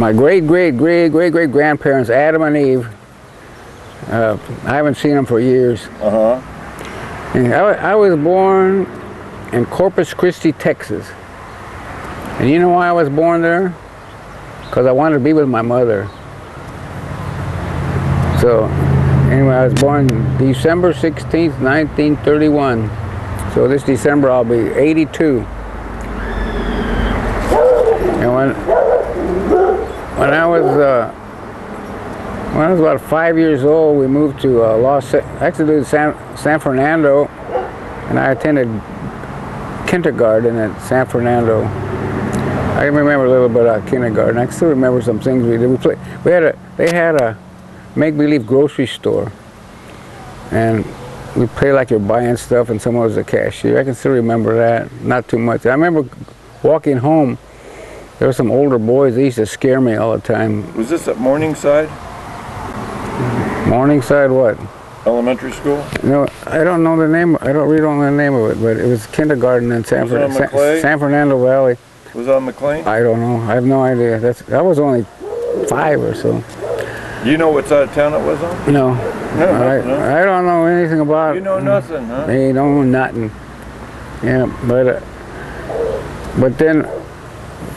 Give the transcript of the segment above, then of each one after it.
My great-great-great-great-great-grandparents, Adam and Eve. I haven't seen them for years. And I was born in Corpus Christi, Texas. And you know why I was born there? Because I wanted to be with my mother. So, anyway, I was born December 16th, 1931. So this December I'll be 82. And when I was about 5 years old, we moved to San Fernando, and I attended kindergarten at San Fernando. I remember a little bit about kindergarten. I can still remember some things we did. They had a make-believe grocery store, and we played like you're buying stuff and someone was a cashier. I can still remember that, not too much. I remember walking home, there were some older boys, they used to scare me all the time. Was this at Morningside? Morningside what? Elementary school? No, I don't know the name, I don't really know the name of it, but it was kindergarten in San Fernando Valley. Was it on McLean? I don't know, I have no idea. That was only 5 or so. Do you know what side of town it was on? No. No. I don't know anything about it. You know nothing, huh? They don't know nothing. Yeah, but then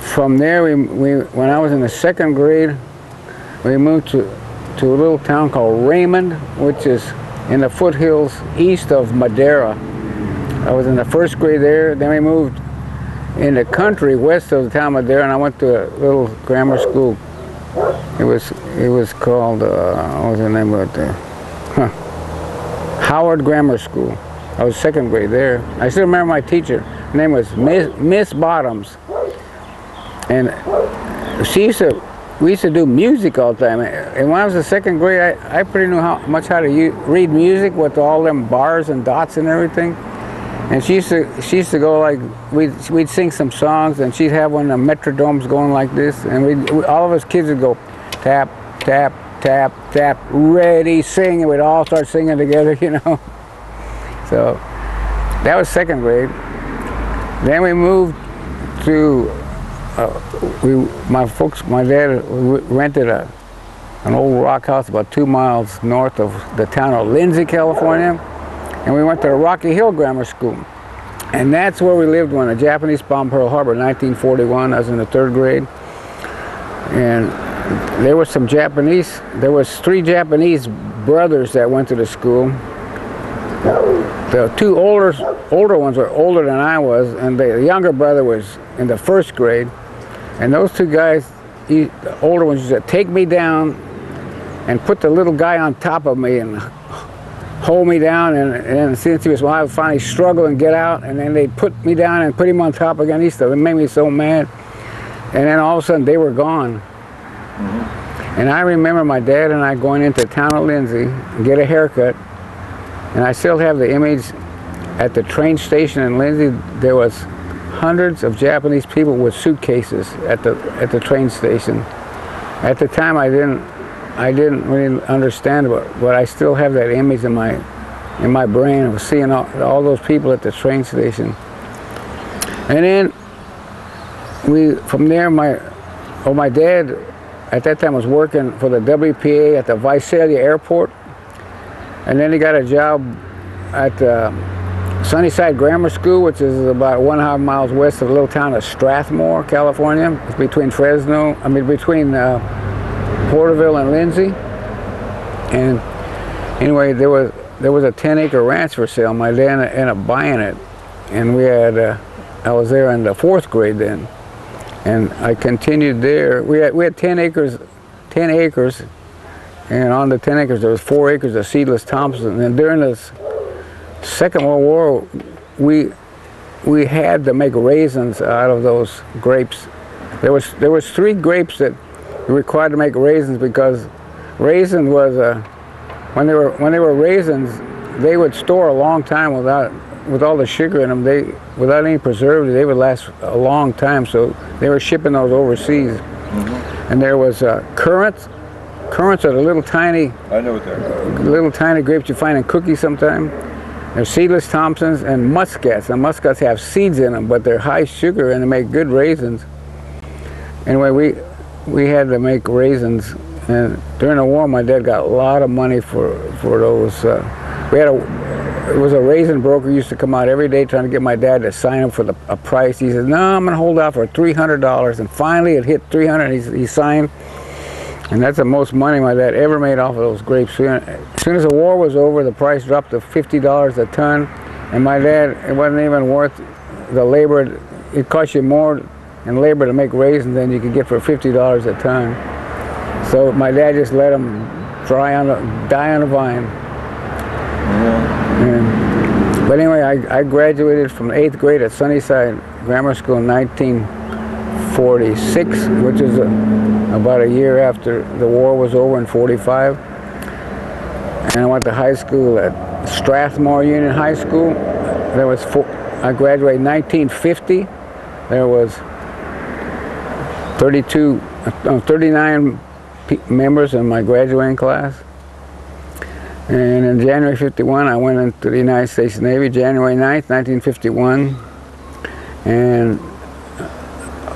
from there, when I was in the 2nd grade, we moved to a little town called Raymond, which is in the foothills east of Madera. I was in the 1st grade there. Then we moved in the country west of the town of Madera, and I went to a little grammar school. It was called, what was the name of it? Howard Grammar School. I was 2nd grade there. I still remember my teacher. Her name was Miss Bottoms. And we used to do music all the time. And when I was in 2nd grade, I pretty knew how to read music with all them bars and dots and everything. And she used to go like, we'd sing some songs, and she'd have one of the metronomes going like this, and all of us kids would go tap, tap, tap, tap, ready, sing, and we'd all start singing together, you know. So that was 2nd grade. Then we moved to, my dad rented an old rock house about 2 miles north of the town of Lindsay, California. And we went to the Rocky Hill Grammar School. And that's where we lived when the Japanese bombed Pearl Harbor in 1941. I was in the 3rd grade. And there was 3 Japanese brothers that went to the school. The 2 older ones were older than I was, and the younger brother was in the 1st grade. And those 2 guys, the older ones, used to take me down and put the little guy on top of me and hold me down, and since he was, I would finally struggle and get out, and then they'd put me down and put him on top again. It made me so mad. And then all of a sudden they were gone. And I remember my dad and I going into the town of Lindsay and get a haircut. And I still have the image at the train station in Lindsay. There was hundreds of Japanese people with suitcases at the train station. At the time I didn't really understand it, but I still have that image in my brain of seeing all those people at the train station. And then from there, my dad at that time was working for the WPA at the Visalia Airport, and then he got a job at Sunnyside Grammar School, which is about 1.5 miles west of the little town of Strathmore, California. It's between between Porterville and Lindsay. And anyway, there was a 10-acre ranch for sale. My dad ended up buying it, and I was there in the 4th grade then, and I continued there. We had 10 acres, and on the 10 acres there was 4 acres of seedless Thompson. And during the 2nd World War, we had to make raisins out of those grapes. There was 3 grapes that required to make raisins, because raisin was when they were raisins, they would store a long time with all the sugar in them. Without any preservatives, they would last a long time. So they were shipping those overseas. And there was currants. Currants are the little tiny. I know what they are. Little tiny grapes you find in cookies sometimes. There's seedless Thompsons and muscats. And muscats have seeds in them, but they're high sugar and they make good raisins. Anyway, we had to make raisins, and during the war, my dad got a lot of money for those. It was a raisin broker used to come out every day trying to get my dad to sign up for a price. He said, "No, I'm going to hold out for $300," and finally it hit 300. He signed, and that's the most money my dad ever made off of those grapes. As soon as the war was over, the price dropped to $50 a ton, and my dad, it wasn't even worth the labor. It cost you more in labor to make raisins than you could get for $50 a ton. So my dad just let them die on the vine. But anyway, I graduated from 8th grade at Sunnyside Grammar School in 1946, which is about a year after the war was over in 45. And I went to high school at Strathmore Union High School. I graduated in 1950. There was 39 members in my graduating class. And in January 51, I went into the United States Navy, January 9th, 1951. And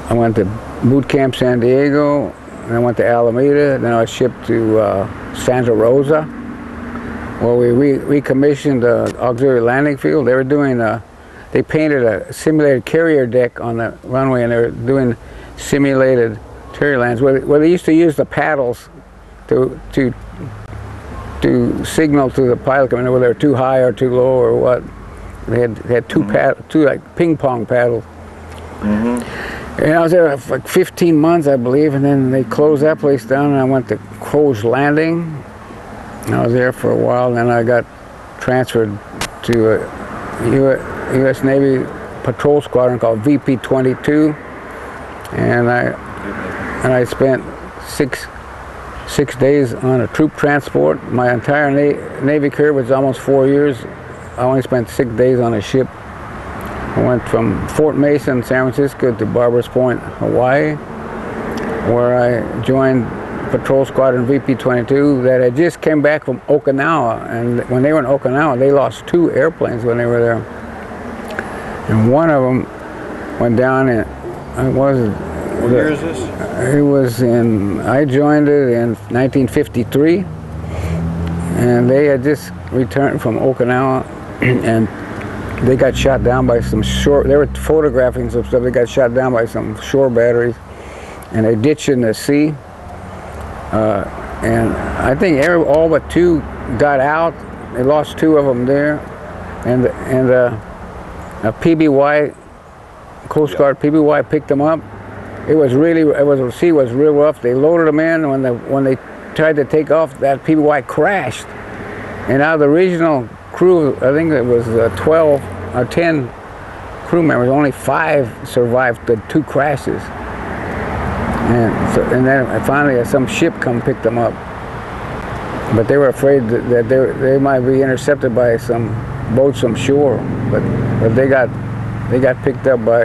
I went to Boot Camp San Diego, and I went to Alameda, then I was shipped to Santa Rosa, where we recommissioned the auxiliary landing field. They were doing, they painted a simulated carrier deck on the runway, and they were doing simulated carrier lands, where they used to use the paddles to signal to the pilot commander whether they're too high or too low or what. They had two like ping pong paddles. And I was there for like 15 months, I believe, and then they closed that place down, and I went to Crow's Landing. And I was there for a while, and then I got transferred to a U.S. Navy patrol squadron called VP-22, and I spent six days on a troop transport. My entire Navy career was almost 4 years. I only spent 6 days on a ship. I went from Fort Mason, San Francisco, to Barbers Point, Hawaii, where I joined Patrol Squadron VP-22 that had just came back from Okinawa. And when they were in Okinawa, they lost 2 airplanes when they were there. And one of them went down in, what year is this? It was I joined it in 1953, and they had just returned from Okinawa, and they got shot down by some shore, they were photographing some stuff, they got shot down by some shore batteries, and they ditched in the sea. And I think all but 2 got out. They lost 2 of them there, and a PBY, Coast Guard PBY picked them up. The sea was real rough. They loaded them in. When they tried to take off, that PBY crashed. And out of the original crew, I think it was 12 or 10 crew members, only 5 survived the 2 crashes. And then finally some ship come pick them up. But they were afraid that they might be intercepted by some boats from shore. But they got picked up by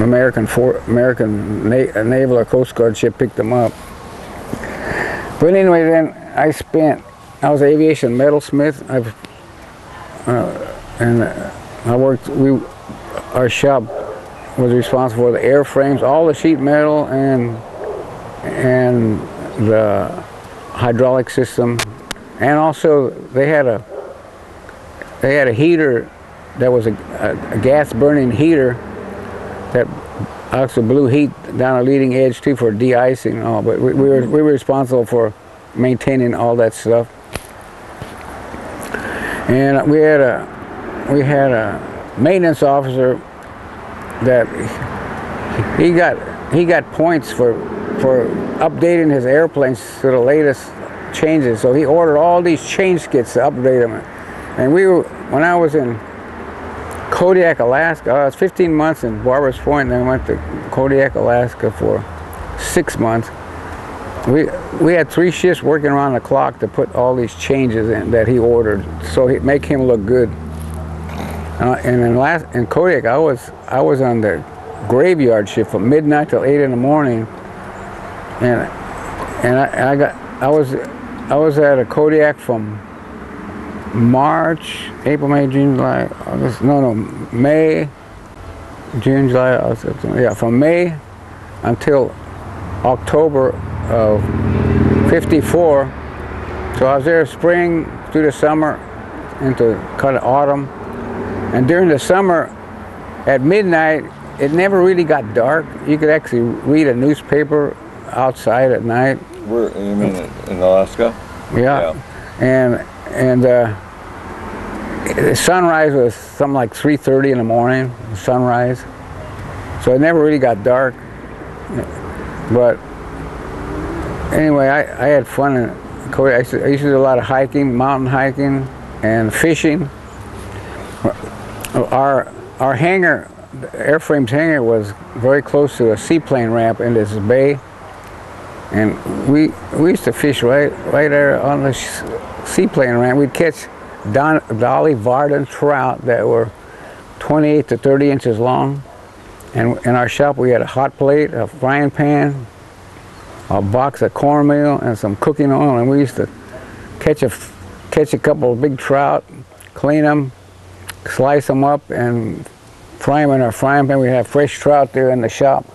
American Naval or Coast Guard ship picked them up. But anyway, then I was an aviation metalsmith. Our shop was responsible for the airframes, all the sheet metal, and the hydraulic system, and also they had a heater that was a gas burning heater that also blew heat down a leading edge too for de-icing and all. But we were responsible for maintaining all that stuff. And we had a maintenance officer that he got points for updating his airplanes to the latest changes. So he ordered all these change kits to update them. And when I was in Kodiak, Alaska, I was 15 months in Barbers Point, and then went to Kodiak, Alaska for 6 months. We had 3 shifts working around the clock to put all these changes in that he ordered, so he'd make him look good. And in Kodiak, I was on the graveyard shift from midnight till 8 in the morning, and I was at a Kodiak from March, April, May, June, July, August, May, June, July, August, September. Yeah, from May until October of '54. So I was there spring through the summer into kind of autumn. And during the summer, at midnight, it never really got dark. You could actually read a newspaper outside at night. Where, you mean in Alaska? Yeah. And the sunrise was something like 3:30 in the morning, sunrise. So it never really got dark. But anyway, I had fun in Cody. I used to do a lot of hiking, mountain hiking, and fishing. Our hangar, the airframe's hangar, was very close to a seaplane ramp in this bay, and we used to fish right there on the seaplane ramp. We'd catch Dolly Varden trout that were 28 to 30 inches long, and in our shop we had a hot plate, a frying pan, a box of cornmeal, and some cooking oil, and we used to catch a couple of big trout, clean them, slice them up, and fry them in our frying pan. We have fresh trout there in the shop.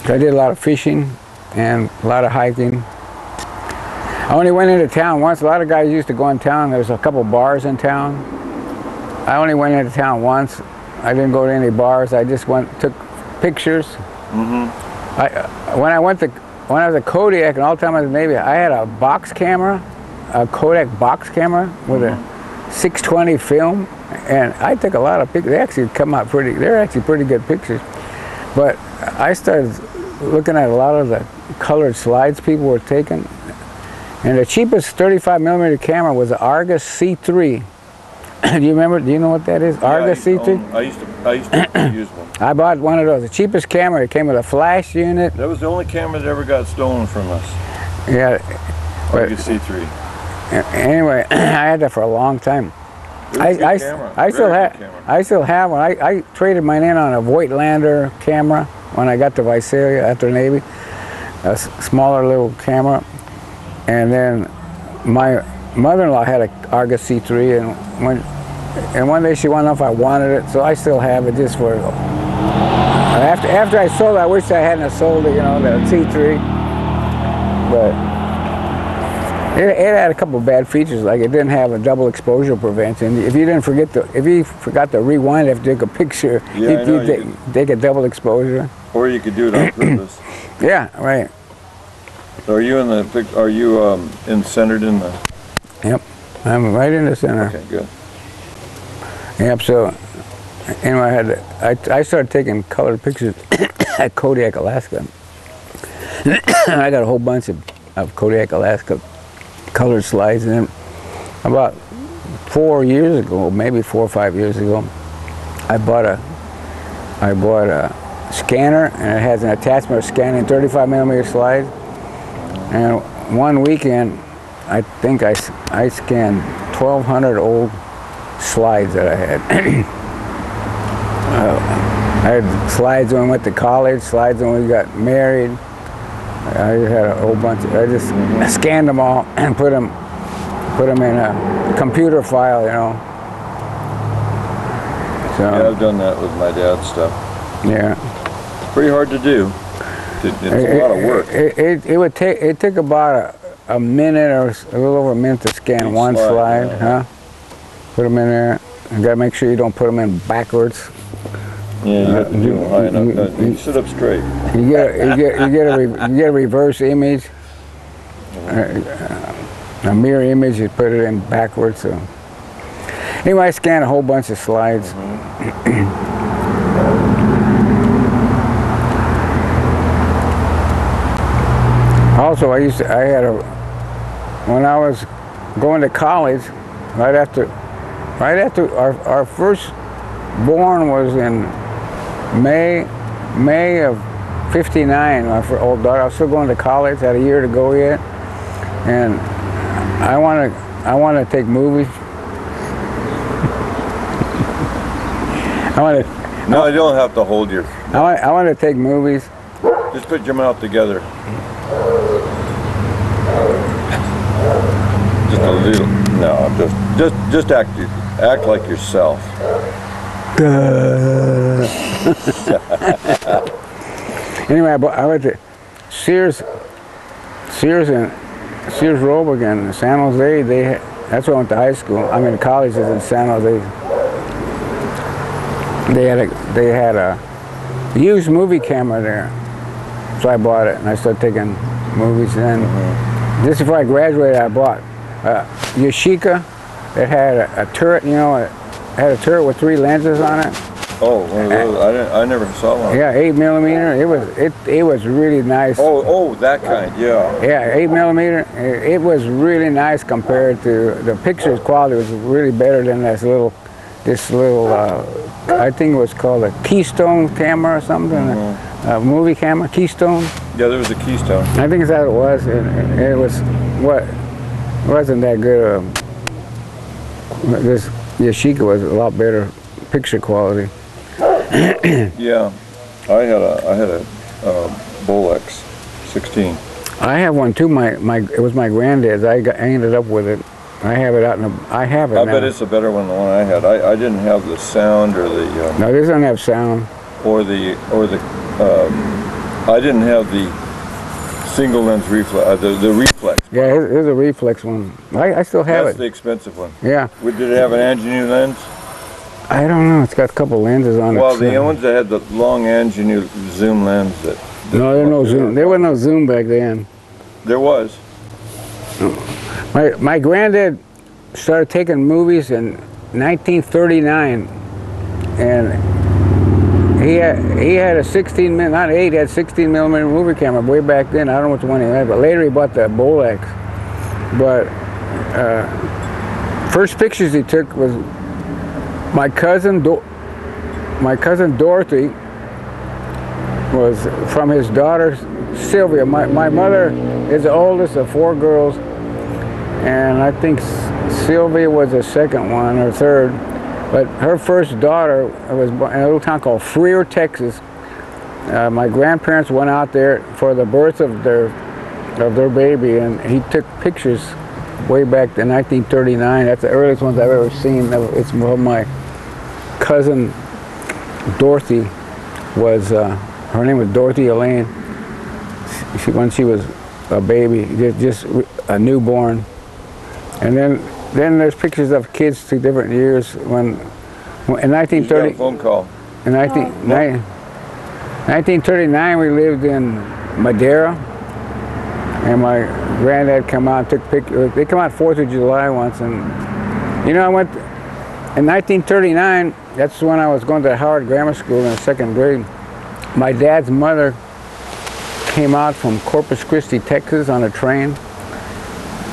So I did a lot of fishing and a lot of hiking. I only went into town once. A lot of guys used to go in town. There was a couple bars in town. I only went into town once. I didn't go to any bars. I just took pictures. When I was at Kodiak and all the time I was in the Navy, I had a box camera, a Kodak box camera with a 620 film, and I took a lot of pictures. They actually come out they're actually pretty good pictures. But I started looking at a lot of the colored slides people were taking, and the cheapest 35 millimeter camera was the Argus C3. Do you know what that is? Argus C3? I used to use one. I bought one of those, the cheapest camera. It came with a flash unit. That was the only camera that ever got stolen from us. Yeah. Argus C3. Anyway, I had that for a long time. I still have one. I traded mine in on a Voigtlander camera when I got to Visalia after the Navy, a smaller little camera. And then my mother-in-law had a Argus C3, and one day she wanted to know if I wanted it, so I still have it just for. After I sold it, I wish I hadn't have sold it, the C3, but. It had a couple of bad features, like it didn't have a double exposure prevention. If you forgot to rewind after you took a picture, you take a double exposure. Or you could do it on purpose. Yeah, right. So are you centered in the? Yep, I'm right in the center. Okay, good. Yep. So anyway, I started taking colored pictures at Kodiak, Alaska. I got a whole bunch of Kodiak, Alaska colored slides, and then about 4 years ago, maybe 4 or 5 years ago, I bought a scanner, and it has an attachment for scanning 35 millimeter slides. And one weekend, I think I scanned 1,200 old slides that I had. I had slides when we went to college, slides when we got married. I just had a whole bunch. I just scanned them all and put them in a computer file, So, yeah, I've done that with my dad's stuff. Yeah. Pretty hard to do. It's a lot of work. It took about a minute or a little over a minute to scan each one slide, huh? Put them in there. You gotta make sure you don't put them in backwards. Yeah, you have to do them high enough. You sit up straight. You get a reverse image, a mirror image. You put it in backwards. So anyway, I scanned a whole bunch of slides. Also, when I was going to college, right after our first born was in May of '59. My old daughter. I was still going to college. Had a year to go yet, and I want to take movies. No, you don't have to hold your. I want to take movies. Just put your mouth together. Just a little. No, just act like yourself. Anyway, I went to Sears Roebuck in San Jose. That's where I went to high school. I mean, college is in San Jose. They had a used movie camera there, so I bought it and I started taking movies. And just before I graduated, I bought Yashica. It had a turret, you know, it had a turret with 3 lenses on it. Oh, one of those. I never saw one. Yeah, 8mm. It was really nice. Oh, that kind. Yeah. Yeah, 8mm. It was really nice compared to the pictures quality was really better than this little I think it was called a Keystone camera or something. A movie camera, Keystone. Yeah, there was a Keystone. I think that's how it was. It wasn't that good. This Yashica was a lot better picture quality. Yeah, I had a Bolex 16. I have one too. It was my granddad's. I ended up with it. I have it out in the. I have it. I now. bet it's a better one than the one I had. I didn't have the sound or the. No, this doesn't have sound. I didn't have the single lens reflex. The reflex. Yeah, here's a reflex one. I still have That's it. the expensive one. Yeah. Did it have an Angenu lens? I don't know. It's got a couple lenses on it. Well, the ones that had the long Angenu zoom lens. No, there was no zoom. There was no zoom back then. There was. My granddad started taking movies in 1939, and he had a 16mm, not 8, he had 16mm movie camera way back then. I don't know which one he had, but later he bought the Bolex. But first pictures he took was my cousin Dorothy was from his daughter Sylvia. My mother is the oldest of 4 girls, and I think Sylvia was the second one or third. But her first daughter was in a little town called Freer, Texas. My grandparents went out there for the birth of their baby, and he took pictures way back in 1939. That's the earliest ones I've ever seen. It's from my cousin Dorothy. Her name was Dorothy Elaine. When she was a baby, just a newborn. And then there's pictures of kids to different years. In 1930, phone call. In 1939, we lived in Madeira, and my granddad came out and took pictures. They come out 4th of July once, and you know, I went in 1939. That's when I was going to Howard Grammar School in the 2nd grade. My dad's mother came out from Corpus Christi, Texas on a train,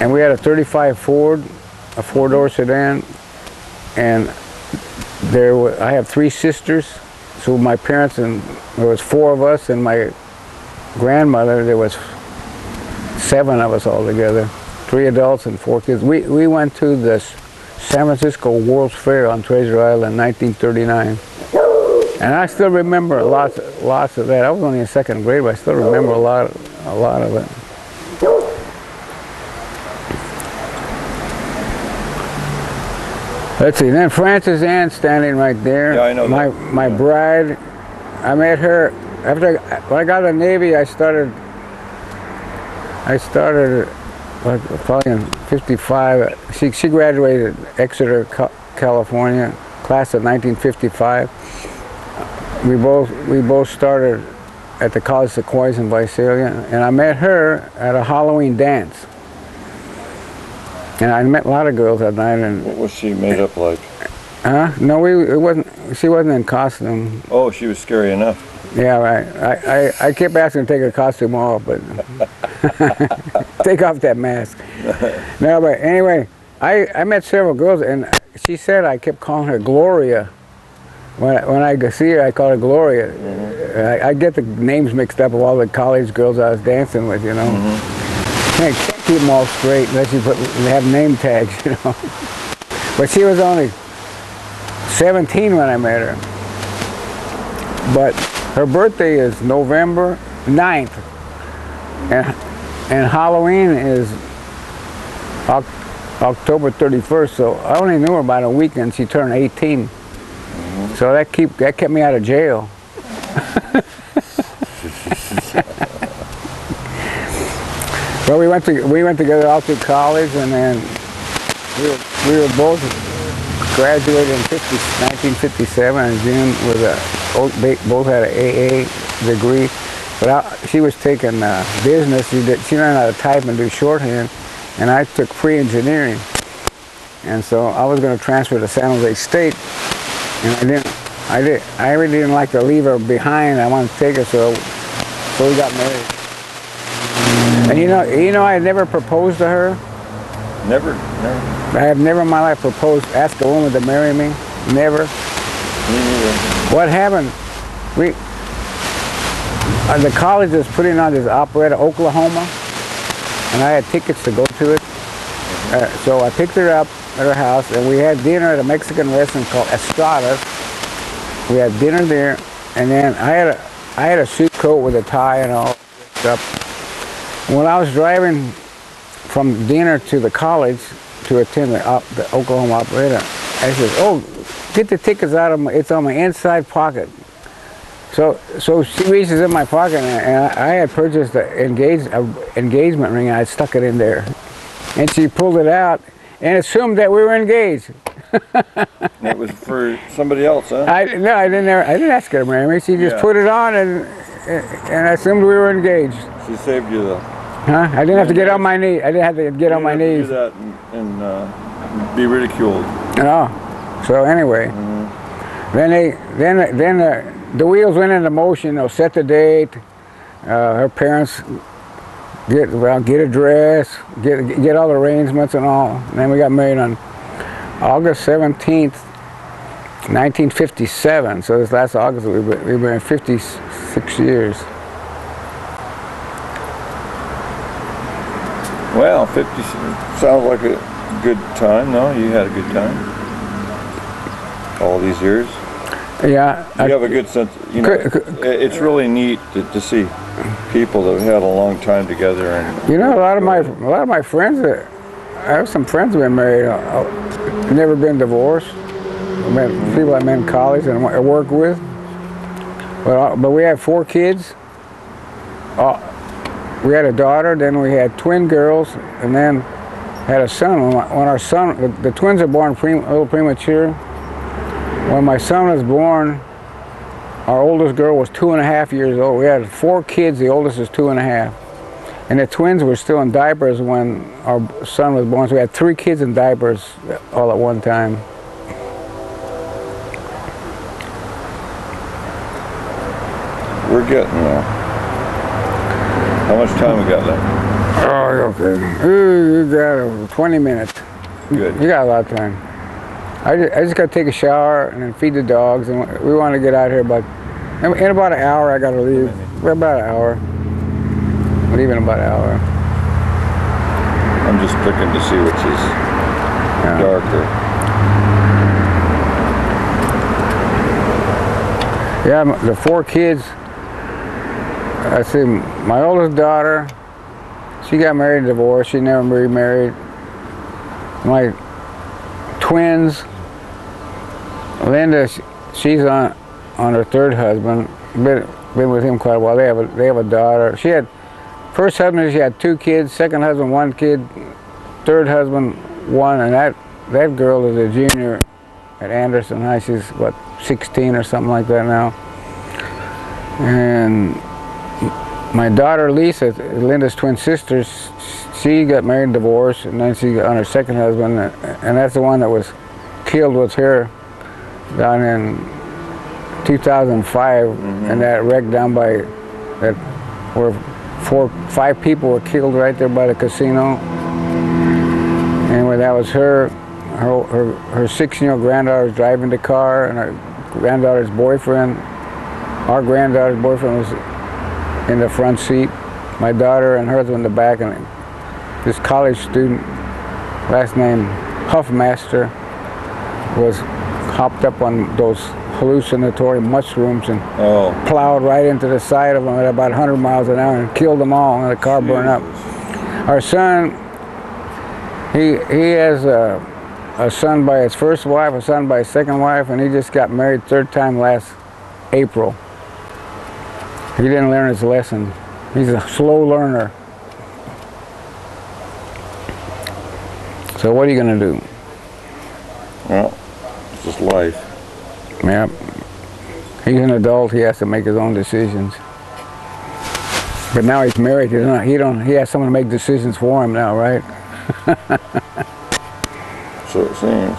and we had a 35 Ford, a 4-door sedan, and I have 3 sisters, so my parents, and there was 4 of us, and my grandmother, there was 7 of us all together, 3 adults and 4 kids. We went to the San Francisco World's Fair on Treasure Island in 1939. And I still remember lots of that. I was only in 2nd grade, but I still remember a lot of it. Let's see. Then Frances Ann standing right there. Yeah, I know. My bride. I met her when I got out of the Navy. I started probably in '55. She graduated Exeter, California, class of 1955. We both started at the College Sequoias in Visalia, and I met her at a Halloween dance. And I met a lot of girls that night. And what was she made up like? No, she wasn't in costume. Oh, she was scary enough. Yeah, right. I kept asking to take her costume off, but take off that mask. No, but anyway, I met several girls, and she said I kept calling her Gloria. When I see her, I call her Gloria. Mm-hmm. I get the names mixed up of all the college girls I was dancing with, you know. Mm-hmm. Can't keep them all straight unless you have name tags, you know. But she was only 17 when I met her. But her birthday is November 9th, and Halloween is October 31st, so I only knew her about a week and she turned 18. So that kept me out of jail. Well, we went together all through college, and then we were both graduated in 1957 in June both had an AA degree. But she was taking business. She learned how to type and do shorthand, and I took pre-engineering. And so I was going to transfer to San Jose State, and I really didn't like to leave her behind. I wanted to take her, so we got married. And you know, I had never proposed to her. Never. I have never in my life asked a woman to marry me. Never. Me neither. What happened? The college was putting on this operetta, Oklahoma, and I had tickets to go to it. So I picked her up at her house, and we had dinner at a Mexican restaurant called Estrada's. We had dinner there, and then I had a suit coat with a tie and all that stuff. When I was driving from dinner to the college to attend the Oklahoma operetta, I said, "Oh, get the tickets out of it's on my inside pocket." So she reaches in my pocket, and I had purchased an engagement ring, and I stuck it in there. And she pulled it out and assumed that we were engaged. That was for somebody else, huh? No, I didn't ask her to marry me. She just put it on and assumed we were engaged. She saved you the... Huh? I didn't have to get on my knees. I didn't have to get on my knees. Do that and be ridiculed. No. So anyway, then the wheels went into motion. They'll set the date. Her parents get a dress, get all the arrangements and all. And then we got married on August 17th, 1957. So this last August we've been married 56 years. Well, 50 sounds like a good time. No, you had a good time all these years. Yeah, you have a good sense. You know, it's really neat to see people that have had a long time together. And you know, a lot of my friends. I have some friends who have been married, never been divorced. People I met in college and I work with. But we had 4 kids. We had a daughter, then we had twin girls, and then had a son. When our son, the twins are born a little premature. When my son was born, our oldest girl was 2.5 years old. We had 4 kids, the oldest is 2.5. And the twins were still in diapers when our son was born, so we had 3 kids in diapers all at one time. We're getting there. How much time we got left? Oh, okay. You got 20 minutes. Good. You got a lot of time. I just got to take a shower and then feed the dogs, and we want to get out here in about an hour. I got to leave. We're about an hour. Leaving about an hour. I'm just looking to see which is darker. Yeah, the 4 kids. I see my oldest daughter, she got married and divorced. She never remarried. My twins, Linda, she's on her 3rd husband. Been with him quite a while. They have a daughter. She had first husband. She had 2 kids. Second husband, 1 kid. 3rd husband, 1. And that girl is a junior at Anderson High. She's what, 16 or something like that now. And my daughter Lisa, Linda's twin sister, she got married and divorced, and then she got on her 2nd husband, and that's the one that was killed with her down in 2005, and that wreck down by that where 5 people were killed right there by the casino. Anyway, that was her 16-year-old granddaughter was driving the car, and her granddaughter's boyfriend, our granddaughter's boyfriend was in the front seat. My daughter and hers were in the back, and this college student, last name Huffmaster, was hopped up on those hallucinatory mushrooms and plowed right into the side of them at about 100 miles an hour and killed them all, and the car burned up. Our son, he has a son by his first wife, a son by his second wife, and he just got married third time last April. He didn't learn his lesson. He's a slow learner. So what are you going to do? Well, it's just life. Yeah. He's an adult. He has to make his own decisions. But now he's married. He has someone to make decisions for him now, right? So it seems.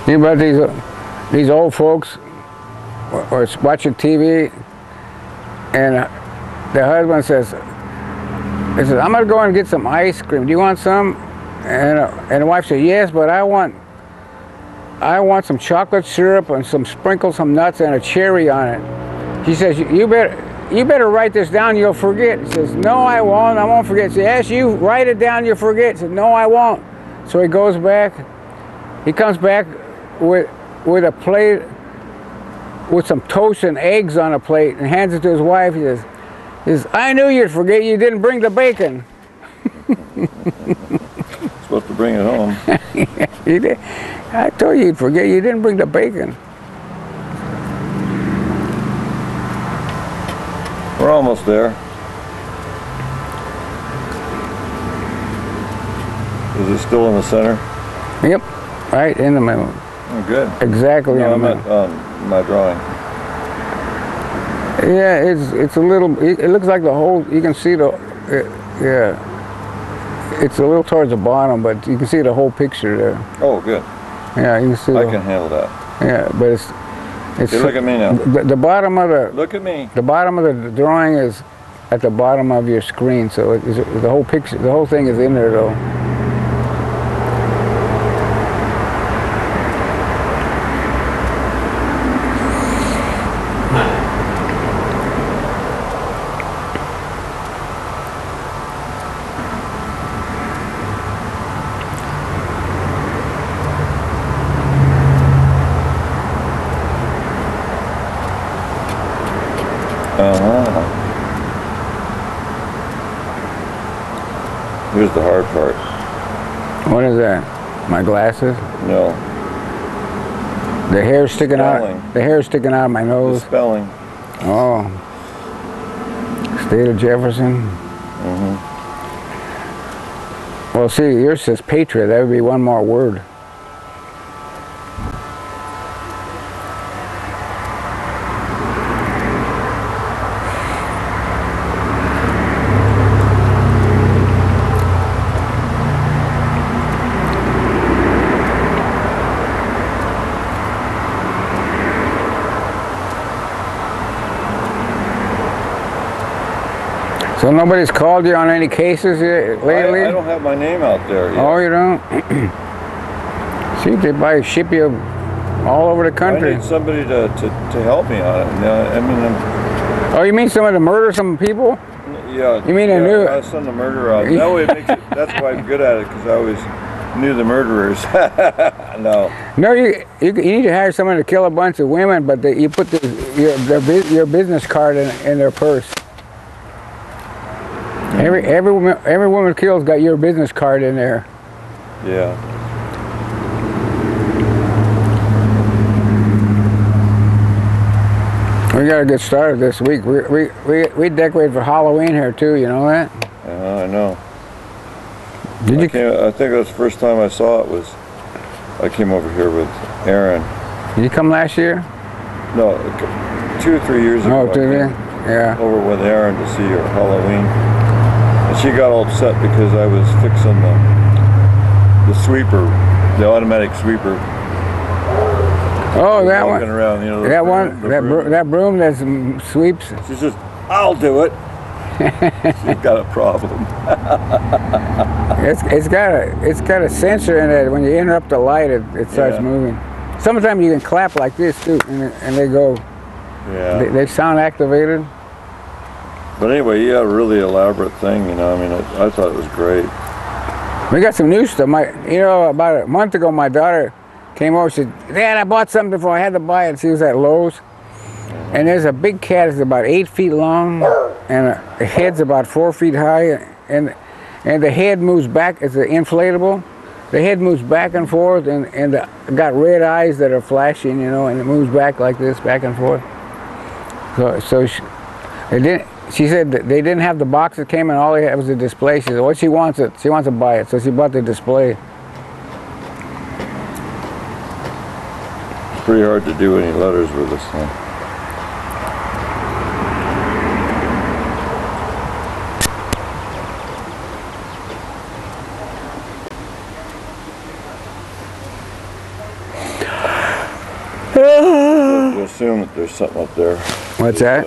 You know about these old folks or watching TV, and the husband says, I'm going to go and get some ice cream. Do you want some? And the wife says, yes, but I want some chocolate syrup and sprinkle some nuts and a cherry on it. She says, you better write this down, you'll forget. He says, no, I won't forget. She says, yes, you write it down, you'll forget. He says, no, I won't. So he goes back, he comes back with a plate with some toast and eggs on a plate and hands it to his wife. He says, I knew you'd forget, you didn't bring the bacon. Supposed to bring it home. He did. I told you you'd forget, you didn't bring the bacon. We're almost there. Is it still in the center? Yep, right in the middle. Oh, good. Exactly No, in the I middle. meant my drawing. Yeah, it's a little. It looks like the whole. You can see the. Yeah. It's a little towards the bottom, but you can see the whole picture there. Oh, good. Yeah, you can see. I can handle that. Yeah, but it's. Hey, look at me now. The bottom of the. Look at me. The bottom of the drawing is at the bottom of your screen, so the whole picture, the whole thing is in there though. Here's the hard part. What is that? My glasses? No. The hair sticking Spelling. out. The hair sticking out of my The nose. spelling. Oh. State of Jefferson. Well, see, yours says patriot. That would be one more word. So nobody's called you on any cases lately? I don't have my name out there yet. Oh, you don't? See, they buy ship you all over the country. I need somebody to help me on it. I mean, oh, you mean someone to murder some people? Yeah. You mean yeah, a new? I send the murderer out. That way it makes it, that's why I'm good at it, because I always knew the murderers. No. No, you need to hire someone to kill a bunch of women, but you put your business card in their purse. Every woman killed got your business card in there. Yeah. We gotta get started this week. We decorate for Halloween here too. You know that? I know. Did I think that's the first time I saw it was I came over here with Aaron. Did you come last year? No, 2 or 3 years ago. Oh, did you? Yeah. Over with Aaron to see her Halloween. And she got all upset because I was fixing the sweeper, the automatic sweeper. Oh, that one. Around, you know, that broom that sweeps. She says, "I'll do it." She's got a problem. It's got a sensor in it. When you interrupt the light, it starts moving. Sometimes you can clap like this too, and they go. Yeah. They sound activated. But anyway, you have a really elaborate thing, you know. I mean, I thought it was great. We got some new stuff. About a month ago, my daughter came over. She said, "Dad, I bought something before I had to buy it." She was at Lowe's, and there's a big cat that's about 8 feet long, and the head's about 4 feet high, and the head moves back. It's an inflatable. The head moves back and forth, and got red eyes that are flashing, you know, and it moves back like this, back and forth. So she said that they didn't have the box that came in. All they had was a display. She said, "What she wants it. She wants to buy it." So she bought the display. It's pretty hard to do any letters with this thing. You assume that there's something up there. What's that?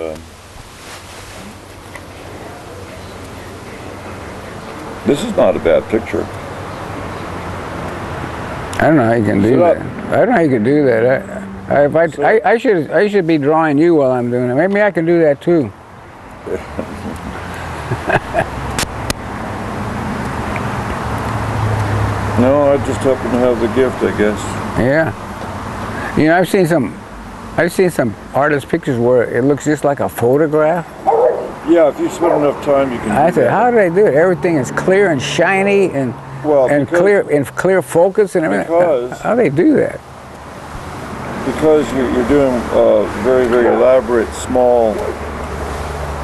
This is not a bad picture. I don't know how you can do that. I don't know how you can do that. I should be drawing you while I'm doing it. Maybe I can do that too. No, I just happen to have the gift, I guess. Yeah. You know, I've seen some artist pictures where it looks just like a photograph. Yeah, if you spend enough time, you can. I said, how do they do it? Everything is clear and shiny and clear focus and everything. How do they do that? Because you're doing very, very elaborate small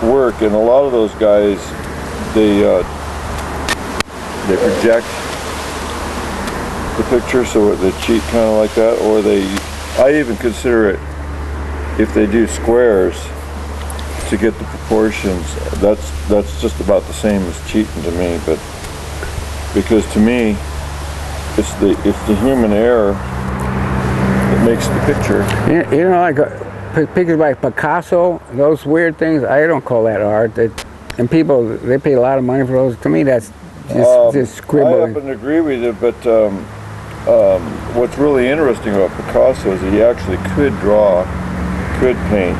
work, and a lot of those guys, they project the picture so they cheat kind of like that, or I even consider it, if they do squares to get the proportions, that's just about the same as cheating to me. But because to me, it's the human error that makes the picture. You know, like pictures by Picasso, those weird things. I don't call that art. And people, they pay a lot of money for those. To me, that's just scribbling. I happen to agree with you, but what's really interesting about Picasso is that he actually could draw, could paint.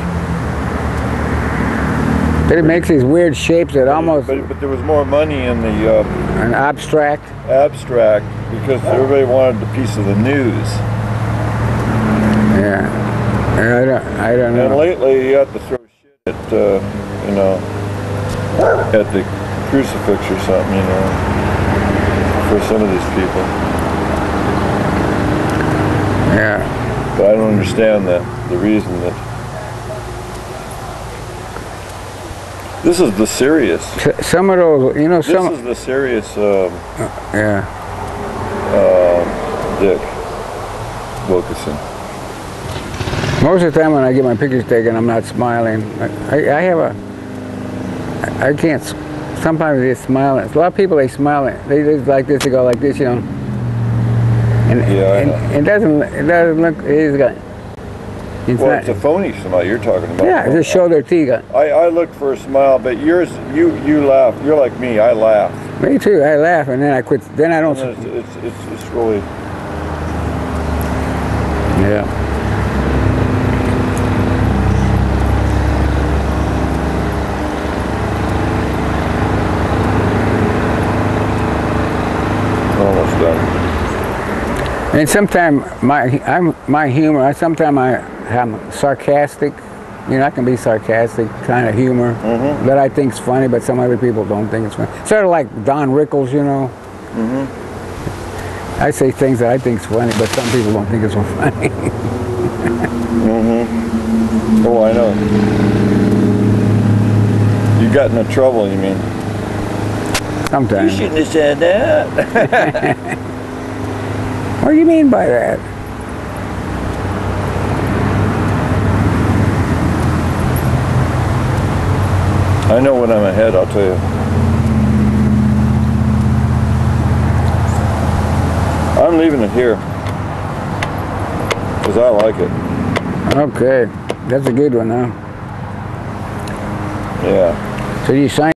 But it makes these weird shapes that almost... But there was more money in the... an abstract? Abstract, because everybody wanted a piece of the news. Yeah. I don't know. And lately you have to throw shit at, you know, at the crucifix or something, you know, for some of these people. Yeah. But I don't understand the reason that... This is the serious. Some of those, you know, This is the serious, Dick Wilkinson. Most of the time when I get my pictures taken, I'm not smiling. I can't, sometimes they smile. A lot of people, they smile, they just like this, they go like this, you know. And it doesn't look, It's a phony smile you're talking about. Yeah, just show their teeth. I look for a smile, but yours, you laugh. You're like me, I laugh. Me too, I laugh and then I quit, then I don't. It's really... Yeah. Almost done. And sometimes my humor, sometimes I'm sarcastic. You know, I can be sarcastic, kind of humor that I think's funny, but some other people don't think it's funny. Sort of like Don Rickles, you know. I say things that I think's funny, but some people don't think it's so funny. Oh, I know. You got into trouble, you mean? Sometimes. You shouldn't have said that. What do you mean by that? I know when I'm ahead, I'll tell you. I'm leaving it here because I like it. Okay, that's a good one, huh? Yeah. So you sign